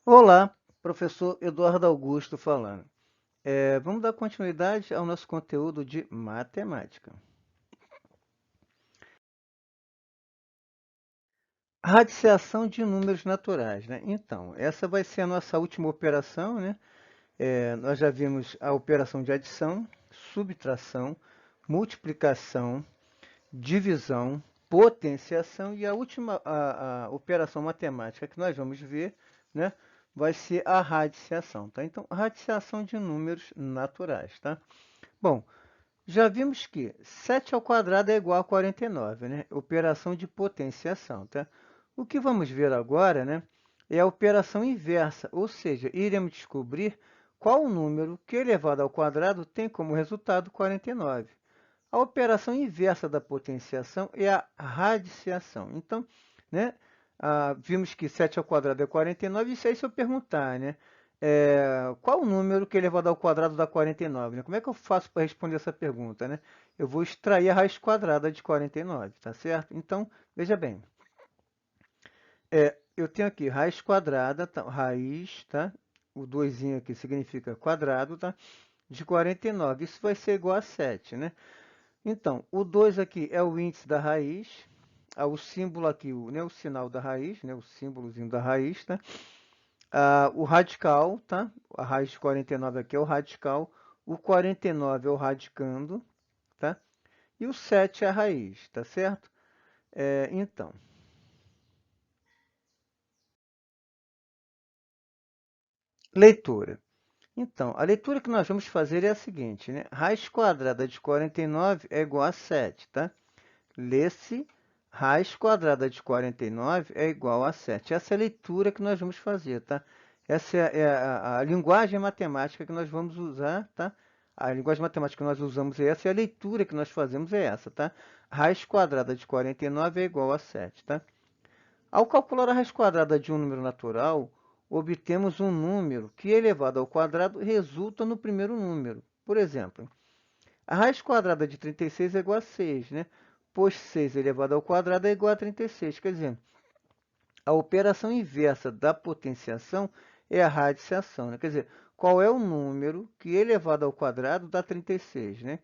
Olá, professor Eduardo Augusto falando. Vamos dar continuidade ao nosso conteúdo de matemática. Radiciação de números naturais, né? Então, essa vai ser a nossa última operação, né? Nós já vimos a operação de adição, subtração, multiplicação, divisão, potenciação e a última a operação matemática que nós vamos ver, né? Vai ser a radiciação, tá? Então, radiciação de números naturais, tá? Bom, já vimos que 7 ao quadrado é igual a 49, né? Operação de potenciação, tá? O que vamos ver agora, né, é a operação inversa, ou seja, iremos descobrir qual o número que elevado ao quadrado tem como resultado 49. A operação inversa da potenciação é a radiciação. Então, né, vimos que 7 ao quadrado é 49, e aí se eu perguntar, né, qual o número que elevado ao quadrado dá 49? Né? Como é que eu faço para responder essa pergunta? Né? Eu vou extrair a raiz quadrada de 49, tá certo? Então, veja bem, eu tenho aqui raiz quadrada, tá? Raiz, tá? O 2 aqui significa quadrado, tá? De 49. Isso vai ser igual a 7, né? Então, o 2 aqui é o índice da raiz, o símbolo aqui, né, o sinal da raiz, né, o símbolozinho da raiz, tá? O radical, tá? A raiz de 49 aqui é o radical, o 49 é o radicando, tá? E o 7 é a raiz, tá certo? Então, leitura. Então, a leitura que nós vamos fazer é a seguinte, né? Raiz quadrada de 49 é igual a 7, tá? Lê-se raiz quadrada de 49 é igual a 7. Essa é a leitura que nós vamos fazer, tá? Essa é a linguagem matemática que nós vamos usar, tá? A linguagem matemática que nós usamos é essa, e a leitura que nós fazemos é essa, tá? Raiz quadrada de 49 é igual a 7, tá? Ao calcular a raiz quadrada de um número natural, obtemos um número que, elevado ao quadrado, resulta no primeiro número. Por exemplo, a raiz quadrada de 36 é igual a 6, né? Pois 6 elevado ao quadrado é igual a 36. Quer dizer, a operação inversa da potenciação é a radiciação, né? Quer dizer, qual é o número que elevado ao quadrado dá 36, né?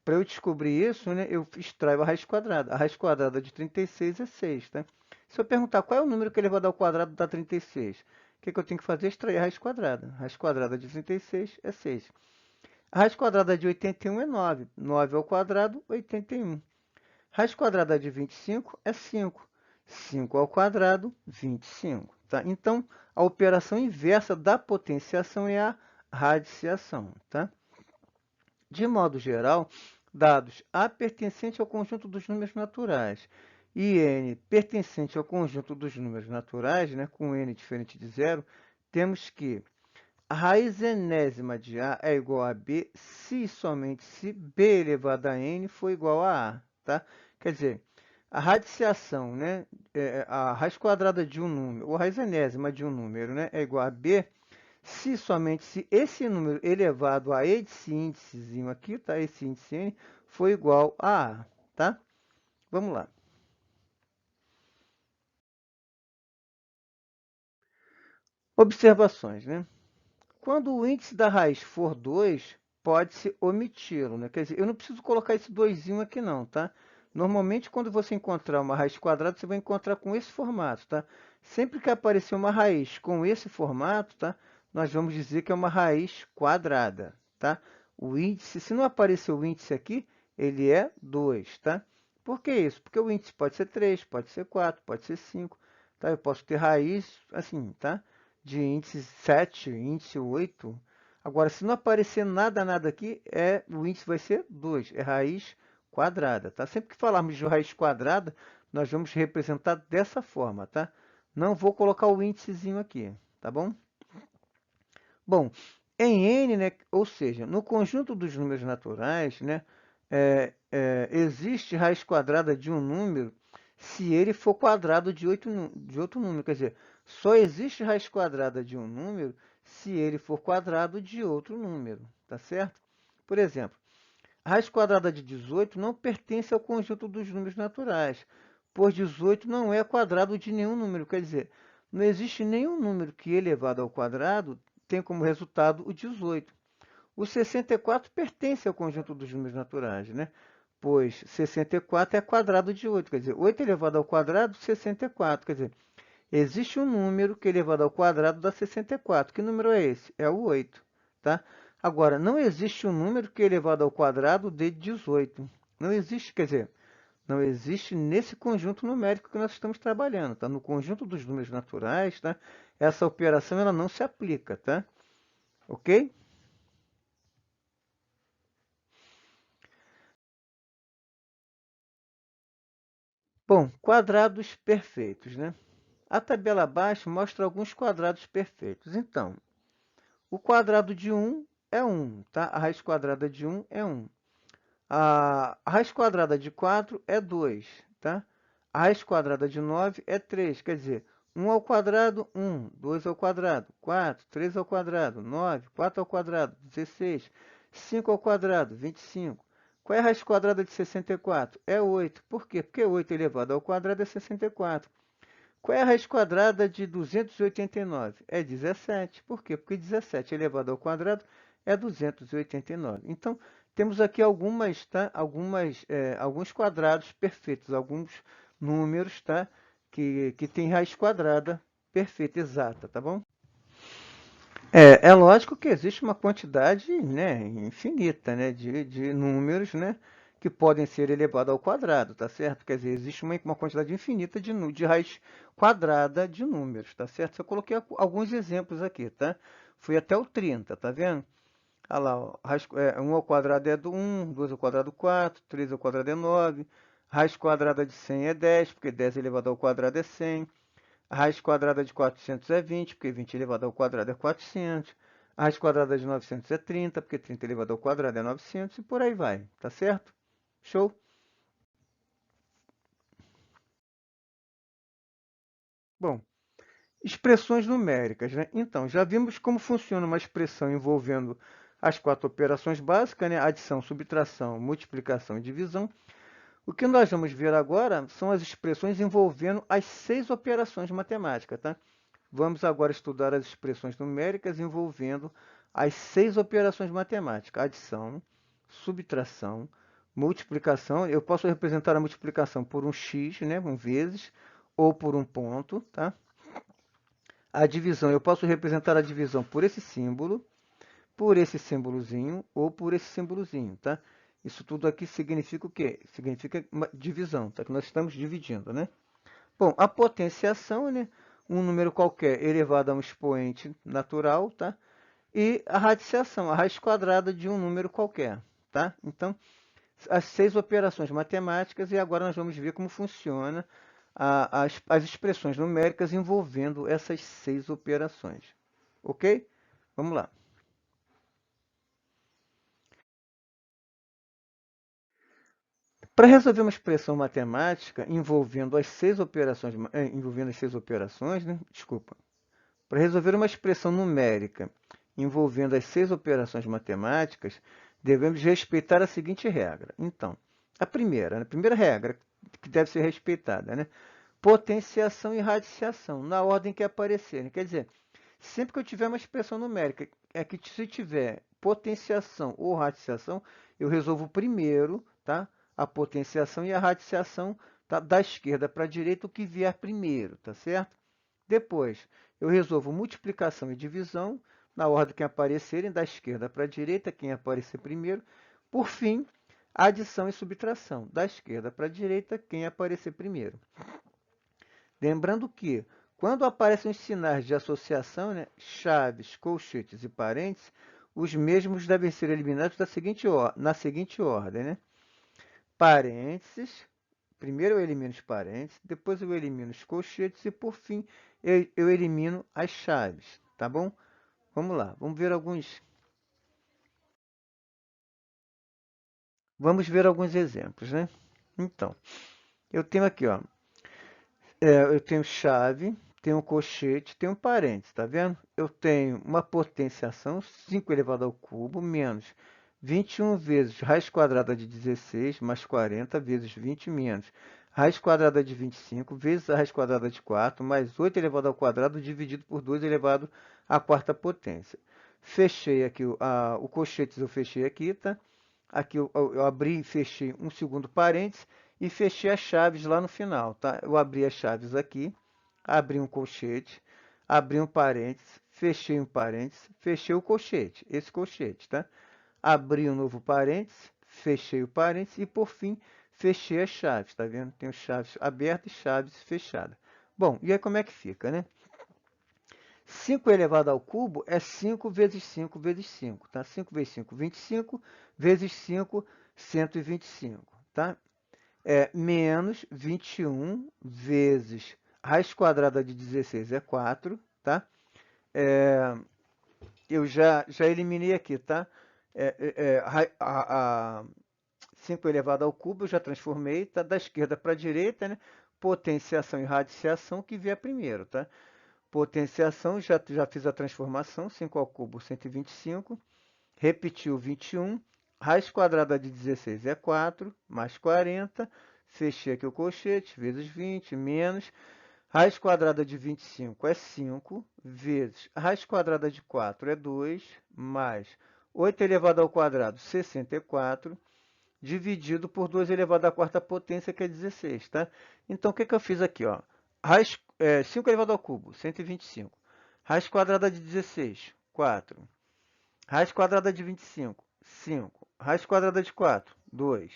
Para eu descobrir isso, né, eu extraio a raiz quadrada. A raiz quadrada de 36 é 6, tá? Se eu perguntar qual é o número que elevado ao quadrado dá 36, o que eu tenho que fazer? Extrair a raiz quadrada. A raiz quadrada de 36 é 6. A raiz quadrada de 81 é 9. 9 ao quadrado, 81. Raiz quadrada de 25 é 5. 5 ao quadrado, 25. Tá? Então, a operação inversa da potenciação é a radiciação. Tá? De modo geral, dados A pertencente ao conjunto dos números naturais e N pertencente ao conjunto dos números naturais, né, com N diferente de zero, temos que a raiz enésima de A é igual a B se e somente se B elevado a N for igual a A, tá? Quer dizer, a radiciação, né, a raiz quadrada de um número, ou a raiz enésima de um número, né, é igual a B se somente se esse número elevado a esse índicezinho aqui, tá? Esse índice N, for igual a A, tá? Vamos lá. Observações, né? Quando o índice da raiz for 2, pode-se omiti-lo, né? Quer dizer, eu não preciso colocar esse 2 aqui não, tá? Normalmente, quando você encontrar uma raiz quadrada, você vai encontrar com esse formato, tá? Sempre que aparecer uma raiz com esse formato, tá? Nós vamos dizer que é uma raiz quadrada, tá? O índice, se não aparecer o índice aqui, ele é 2, tá? Por que isso? Porque o índice pode ser 3, pode ser 4, pode ser 5, tá? Eu posso ter raiz assim, tá? De índice 7, índice 8. Agora, se não aparecer nada, nada aqui, o índice vai ser 2, é raiz quadrada, tá? Sempre que falarmos de raiz quadrada, nós vamos representar dessa forma, tá? Não vou colocar o índicezinho aqui, tá bom? Bom, em N, né, ou seja, no conjunto dos números naturais, né, existe raiz quadrada de um número se ele for quadrado de outro número. Quer dizer, só existe raiz quadrada de um número se ele for quadrado de outro número, tá certo? Por exemplo, a raiz quadrada de 18 não pertence ao conjunto dos números naturais, pois 18 não é quadrado de nenhum número. Quer dizer, não existe nenhum número que elevado ao quadrado tem como resultado o 18. O 64 pertence ao conjunto dos números naturais, né? Pois 64 é quadrado de 8, quer dizer, 8 elevado ao quadrado, 64, quer dizer, existe um número que elevado ao quadrado dá 64. Que número é esse? É o 8, tá? Agora, não existe um número que elevado ao quadrado dê 18. Não existe, quer dizer, não existe nesse conjunto numérico que nós estamos trabalhando, tá? No conjunto dos números naturais, tá? Essa operação ela não se aplica, tá? Ok? Bom, quadrados perfeitos, né? A tabela abaixo mostra alguns quadrados perfeitos. Então, o quadrado de 1 é 1, tá? A raiz quadrada de 1 é 1. A raiz quadrada de 4 é 2, tá? A raiz quadrada de 9 é 3, quer dizer, 1 ao quadrado, 1, 2 ao quadrado, 4, 3 ao quadrado, 9, 4 ao quadrado, 16, 5 ao quadrado, 25. Qual é a raiz quadrada de 64? É 8. Por quê? Porque 8 elevado ao quadrado é 64. Qual é a raiz quadrada de 289? É 17. Por quê? Porque 17 elevado ao quadrado é 289. Então, temos aqui algumas, tá? Alguns quadrados perfeitos, alguns números, tá? Que tem raiz quadrada perfeita, exata, tá bom? É lógico que existe uma quantidade, né, infinita, né, de números, né, que podem ser elevados ao quadrado, tá certo? Quer dizer, existe uma quantidade infinita de raiz quadrada de números, tá certo? Eu coloquei alguns exemplos aqui, tá? Fui até o 30, tá vendo? Olha lá, ó, 1 ao quadrado é do 1, 2 ao quadrado 4, 3 ao quadrado é 9, raiz quadrada de 100 é 10, porque 10 elevado ao quadrado é 100. A raiz quadrada de 400 é 20, porque 20 elevado ao quadrado é 400. A raiz quadrada de 900 é 30, porque 30 elevado ao quadrado é 900, e por aí vai, tá certo? Show? Bom, expressões numéricas, né? Então, já vimos como funciona uma expressão envolvendo as quatro operações básicas, né? Adição, subtração, multiplicação e divisão. O que nós vamos ver agora são as expressões envolvendo as 6 operações matemáticas, tá? Vamos agora estudar as expressões numéricas envolvendo as 6 operações matemáticas: adição, subtração, multiplicação. Eu posso representar a multiplicação por um x, né, um vezes, ou por um ponto, tá? A divisão, eu posso representar a divisão por esse símbolozinho ou por esse símbolozinho, tá? Isso tudo aqui significa o quê? Significa uma divisão, tá? Que nós estamos dividindo, né? Bom, a potenciação, né? Um número qualquer elevado a um expoente natural, tá? E a radiciação, a raiz quadrada de um número qualquer, tá? Então, as 6 operações matemáticas, e agora nós vamos ver como funciona as expressões numéricas envolvendo essas 6 operações. Ok? Vamos lá. Para resolver uma expressão matemática envolvendo as seis operações, né? Desculpa. Para resolver uma expressão numérica envolvendo as 6 operações matemáticas, devemos respeitar a seguinte regra. Então, a primeira regra que deve ser respeitada, né? Potenciação e radiciação, na ordem que aparecerem. Quer dizer, sempre que eu tiver uma expressão numérica, é que se tiver potenciação ou radiciação, eu resolvo primeiro, tá? A potenciação e a radiciação, tá? Da esquerda para a direita, o que vier primeiro, tá certo? Depois, eu resolvo multiplicação e divisão, na ordem que aparecerem, da esquerda para a direita, quem aparecer primeiro. Por fim, adição e subtração, da esquerda para a direita, quem aparecer primeiro. Lembrando que, quando aparecem os sinais de associação, né, chaves, colchetes e parênteses, os mesmos devem ser eliminados na seguinte ordem, né? Parênteses, primeiro eu elimino os parênteses, depois eu elimino os colchetes e, por fim, eu elimino as chaves, tá bom? Vamos lá, vamos ver alguns exemplos, né? Então, eu tenho aqui, ó, eu tenho chave, tenho colchete, tenho parênteses, tá vendo? Eu tenho uma potenciação, 5 elevado ao cubo, menos 21 vezes raiz quadrada de 16, mais 40 vezes 20 menos Raiz quadrada de 25 vezes a raiz quadrada de 4, mais 8 elevado ao quadrado, dividido por 2 elevado à quarta potência. Fechei aqui o colchetes, eu fechei aqui, tá? Aqui eu abri e fechei um segundo parênteses e fechei as chaves lá no final, tá? Eu abri as chaves aqui, abri um colchete, abri um parênteses, fechei o colchete, esse colchete, tá? Abri um novo parênteses, fechei o parênteses e, por fim, fechei as chaves, tá vendo? Tenho chaves abertas e chaves fechadas. Bom, e aí como é que fica, né? 5 elevado ao cubo é 5 vezes 5 vezes 5, tá? 5 vezes 5, 25, vezes 5, 125, tá? Menos 21 vezes raiz quadrada de 16 é 4, tá? Eu já eliminei aqui, tá? 5 elevado ao cubo eu já transformei, tá? Da esquerda para a direita, né? Potenciação e radiciação que vier primeiro, tá? Potenciação, já fiz a transformação, 5 ao cubo, 125. Repetiu 21. Raiz quadrada de 16 é 4, mais 40. Fechei aqui o colchete, vezes 20, menos. Raiz quadrada de 25 é 5, vezes raiz quadrada de 4 é 2, mais 8 elevado ao quadrado, 64, dividido por 2 elevado à quarta potência, que é 16, tá? Então, o que eu fiz aqui, ó? 5 elevado ao cubo, 125. Raiz quadrada de 16, 4. Raiz quadrada de 25, 5. Raiz quadrada de 4, 2.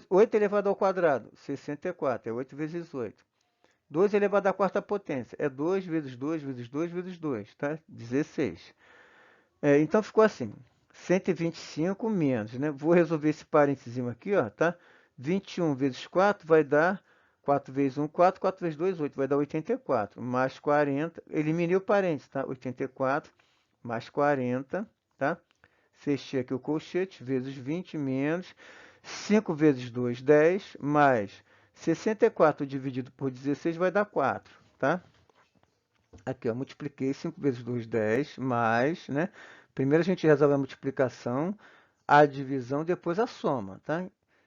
8 elevado ao quadrado, 64. É 8 vezes 8. 2 elevado à quarta potência. É 2 vezes 2 vezes 2 vezes 2, tá? 16. Então ficou assim. 125 menos, né? Vou resolver esse parênteses aqui, ó, tá? 21 vezes 4 vai dar 4 vezes 1, 4. 4 vezes 2, 8. Vai dar 84. Mais 40. Eliminei o parênteses, tá? 84 mais 40, tá? Fechei aqui o colchete, vezes 20, menos 5 vezes 2, 10, mais 64 dividido por 16 vai dar 4, tá? Aqui, ó, multipliquei 5 vezes 2, 10, mais, né? Primeiro a gente resolve a multiplicação, a divisão, depois a soma, tá?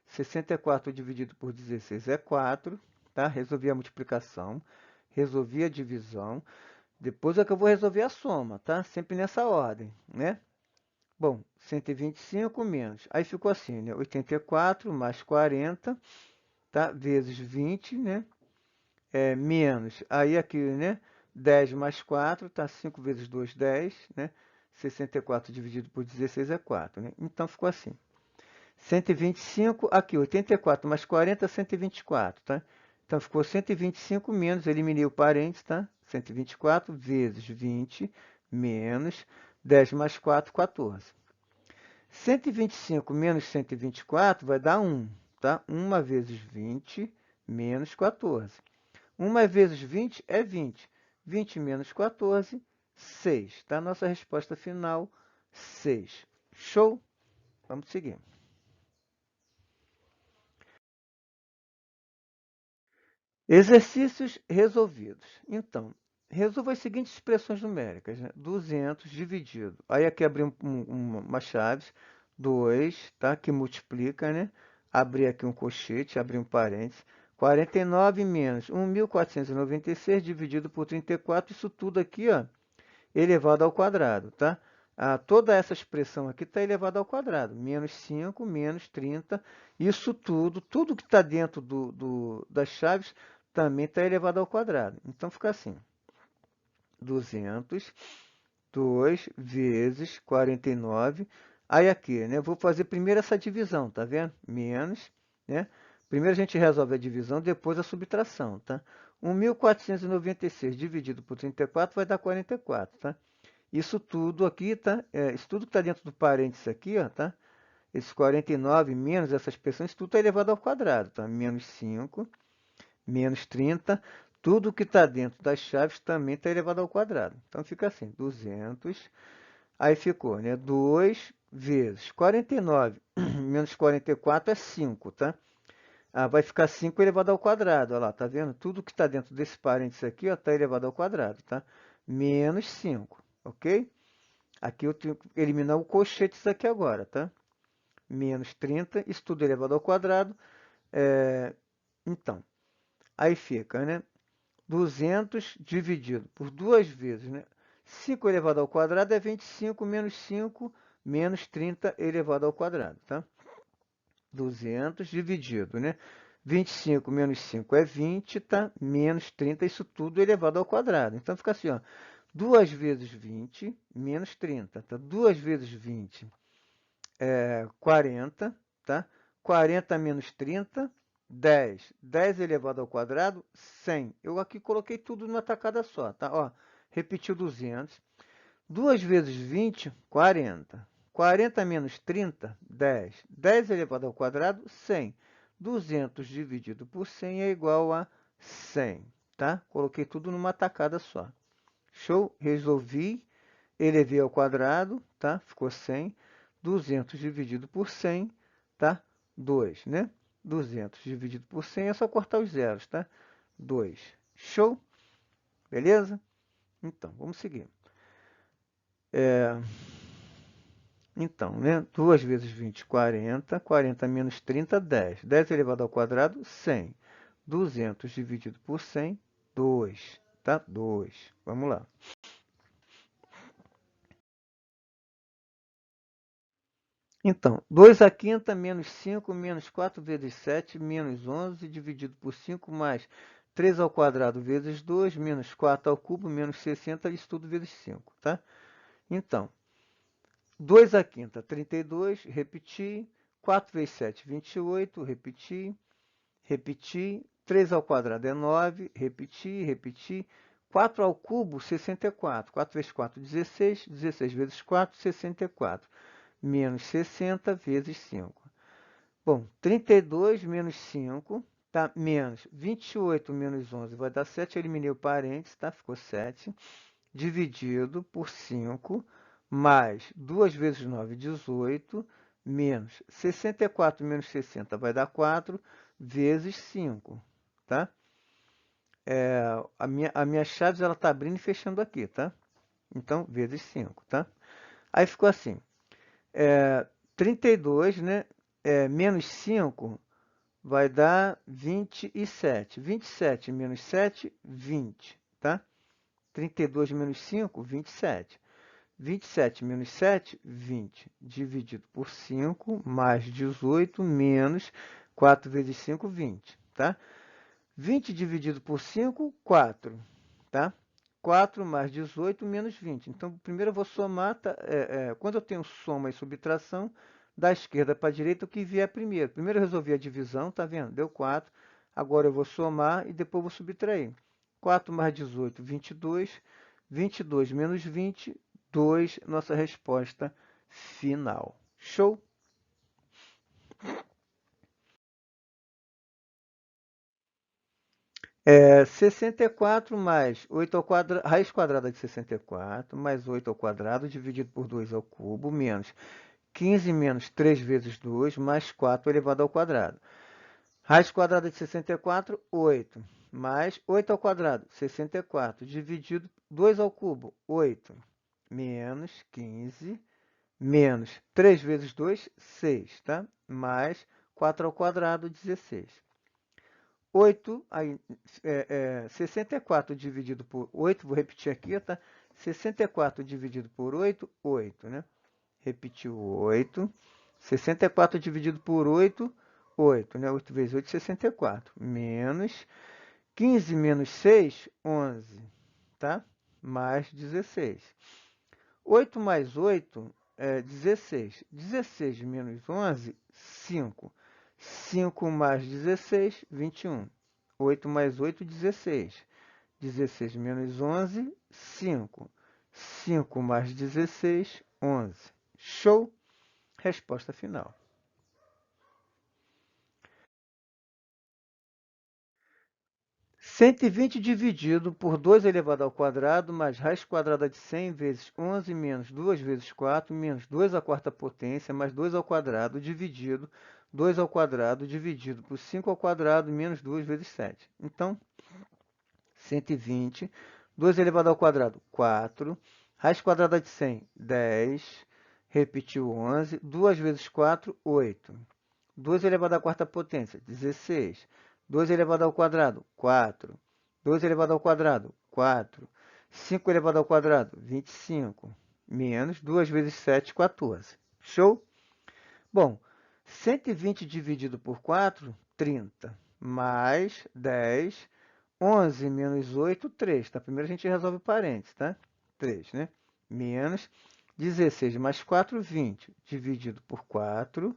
64 dividido por 16 é 4, tá? Resolvi a multiplicação, resolvi a divisão, depois é que eu vou resolver a soma, tá? Sempre nessa ordem, né? Bom, 125 menos. Aí ficou assim, né? 84 mais 40, tá? Vezes 20, né? Menos. Aí aqui, né? 10 mais 4, tá? 5 vezes 2, 10, né? 64 dividido por 16 é 4, né? Então ficou assim. 125, aqui, 84 mais 40, 124, tá? Então ficou 125 menos, eliminei o parênteses, tá? 124 vezes 20 menos 10 mais 4, 14. 125 menos 124 vai dar 1, tá? 1 vezes 20 menos 14. 1 vezes 20 é 20. 20 menos 14, 6. Tá? Nossa resposta final, 6. Show? Vamos seguir. Exercícios resolvidos. Então, resolva as seguintes expressões numéricas, né? 200 dividido. Aí aqui abri uma chave, 2, tá? Que multiplica, né? Abri aqui um colchete, abri um parênteses. 49 menos 1.496 dividido por 34. Isso tudo aqui, ó, elevado ao quadrado, tá? Toda essa expressão aqui está elevada ao quadrado. Menos 5, menos 30. Isso tudo que está dentro das chaves também está elevado ao quadrado. Então, fica assim. 200, 2 vezes 49. Aí aqui, né? Vou fazer primeiro essa divisão, tá vendo? Menos, né? Primeiro a gente resolve a divisão, depois a subtração, tá? 1.496 dividido por 34 vai dar 44, tá? Isso tudo aqui, tá? Isso tudo que está dentro do parênteses aqui, ó, tá? Esses 49 menos essas expressões, tudo está elevado ao quadrado, tá? Menos 5, menos 30. Tudo que está dentro das chaves também está elevado ao quadrado. Então, fica assim, 200. Aí ficou, né? 2 vezes 49 menos 44 é 5, tá? Vai ficar 5 elevado ao quadrado, olha lá, tá vendo? Tudo que está dentro desse parênteses aqui, ó, está elevado ao quadrado, tá? Menos 5, ok? Aqui eu tenho que eliminar o colchetes aqui agora, tá? Menos 30, isso tudo elevado ao quadrado. Então, aí fica, né? 200 dividido por 2 vezes, né? 5 elevado ao quadrado é 25 menos 5 menos 30 elevado ao quadrado, tá? 200 dividido, né? 25 menos 5 é 20, tá? Menos 30, isso tudo elevado ao quadrado. Então, fica assim, ó. 2 vezes 20 menos 30, tá? 2 vezes 20 é 40, tá? 40 menos 30, 10. 10 elevado ao quadrado, 100. Eu aqui coloquei tudo numa tacada só, tá? Ó, repetiu 200. 2 vezes 20, 40. 40 menos 30, 10. 10 elevado ao quadrado, 100. 200 dividido por 100 é igual a 100, tá? Coloquei tudo numa tacada só. Show? Resolvi, elevei ao quadrado, tá? Ficou 100. 200 dividido por 100, tá? 2, né? 200 dividido por 100 é só cortar os zeros, tá? 2. Show? Beleza? Então, vamos seguir. Então, né? 2 vezes 20, 40. 40 menos 30, 10. 10 elevado ao quadrado, 100. 200 dividido por 100, 2. Tá? 2. Vamos lá. Então, 2 à quinta menos 5 menos 4 vezes 7 menos 11 dividido por 5 mais 3 ao quadrado vezes 2 menos 4 ao cubo menos 60, isso tudo vezes 5, tá? Então, 2 à quinta, 32, repeti. 4 vezes 7, 28, repeti. Repeti. 3 ao quadrado é 9, repeti, repeti. 4 ao cubo, 64. 4 vezes 4, 16. 16 vezes 4, 64. Menos 60 vezes 5. Bom, 32 menos 5, tá? Menos 28 menos 11 vai dar 7. Eu eliminei o parênteses, tá? Ficou 7. Dividido por 5, mais 2 vezes 9, 18, menos 64 menos 60 vai dar 4, vezes 5, tá? A minha chave ela está abrindo e fechando aqui, tá? Então, vezes 5, tá? Aí ficou assim, 32, né? Menos 5 vai dar 27. 27 menos 7, 20, tá? 32 menos 5, 27. 27 menos 7, 20. Dividido por 5, mais 18, menos 4 vezes 5, 20, tá? 20 dividido por 5, 4, tá? 4 mais 18 menos 20. Então, primeiro eu vou somar, tá? Quando eu tenho soma e subtração, da esquerda para a direita, o que vier primeiro. Primeiro eu resolvi a divisão, tá vendo? Deu 4. Agora eu vou somar e depois vou subtrair. 4 mais 18, 22. 22 menos 20, 2, nossa resposta final. Show? É 64 mais 8 ao quadrado, raiz quadrada de 64, mais 8 ao quadrado, dividido por 2 ao cubo, menos 15 menos 3 vezes 2, mais 4 elevado ao quadrado. Raiz quadrada de 64, 8. Mais 8 ao quadrado, 64. Dividido 2 ao cubo, 8. Menos 15. Menos 3 vezes 2, 6, tá? Mais 4 ao quadrado, 16. 8, aí, 64 dividido por 8, vou repetir aqui, tá? 64 dividido por 8, 8, né? Repetiu 8. 64 dividido por 8, 8, né? 8 vezes 8, 64. Menos 15 menos 6, 11, tá? Mais 16. 8 mais 8 é 16. 16 menos 11, 5. 5 mais 16, 21. 8 mais 8, 16. 16 menos 11, 5. 5 mais 16, 11. Show? Resposta final. 120 dividido por 2 elevado ao quadrado, mais raiz quadrada de 100 vezes 11 menos 2 vezes 4, menos 2 à quarta potência, mais 2 ao quadrado, dividido 2 ao quadrado, dividido por 5 ao quadrado, menos 2 vezes 7. Então, 120, 2 elevado ao quadrado, 4, raiz quadrada de 100, 10, repetiu 11, 2 vezes 4, 8. 2 elevado à quarta potência, 16. 2 elevado ao quadrado, 4. 2 elevado ao quadrado, 4. 5 elevado ao quadrado, 25. Menos 2 vezes 7, 14. Show? Bom, 120 dividido por 4, 30. Mais 10, 11 menos 8, 3. Tá? Primeiro a gente resolve o parênteses, tá? 3, né? Menos 16 mais 4, 20. Dividido por 4,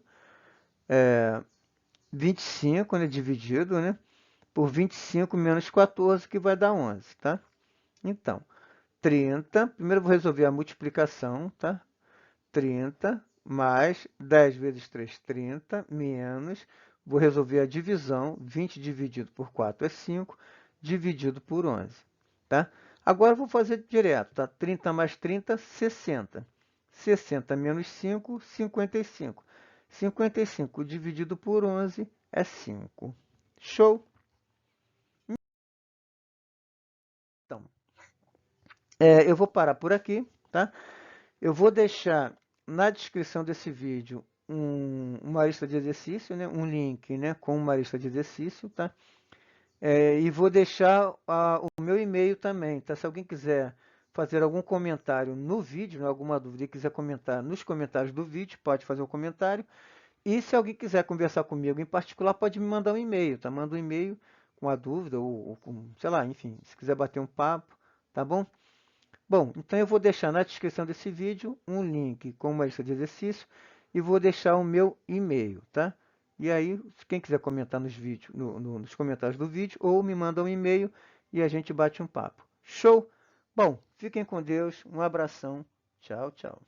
25, né? Dividido, né? Por 25 menos 14, que vai dar 11, tá? Então, 30, primeiro eu vou resolver a multiplicação, tá? 30 mais 10 vezes 3, 30, menos, vou resolver a divisão, 20 dividido por 4 é 5, dividido por 11, tá? Agora eu vou fazer direto, tá? 30 mais 30, 60. 60 menos 5, 55. 55 dividido por 11 é 5. Show? Então, eu vou parar por aqui, tá? Eu vou deixar na descrição desse vídeo uma lista de exercício, né? Um link, né? Com uma lista de exercício, tá? E vou deixar o meu e-mail também, tá? Se alguém quiser fazer algum comentário no vídeo, né? Alguma dúvida e quiser comentar nos comentários do vídeo, pode fazer um comentário. E se alguém quiser conversar comigo em particular, pode me mandar um e-mail, tá? Manda um e-mail com a dúvida ou com, sei lá, enfim, se quiser bater um papo, tá bom? Bom, então eu vou deixar na descrição desse vídeo um link com uma lista de exercício e vou deixar o meu e-mail, tá? E aí, quem quiser comentar nos vídeos, nos comentários do vídeo, ou me manda um e-mail e a gente bate um papo. Show? Bom, fiquem com Deus, um abração, tchau, tchau.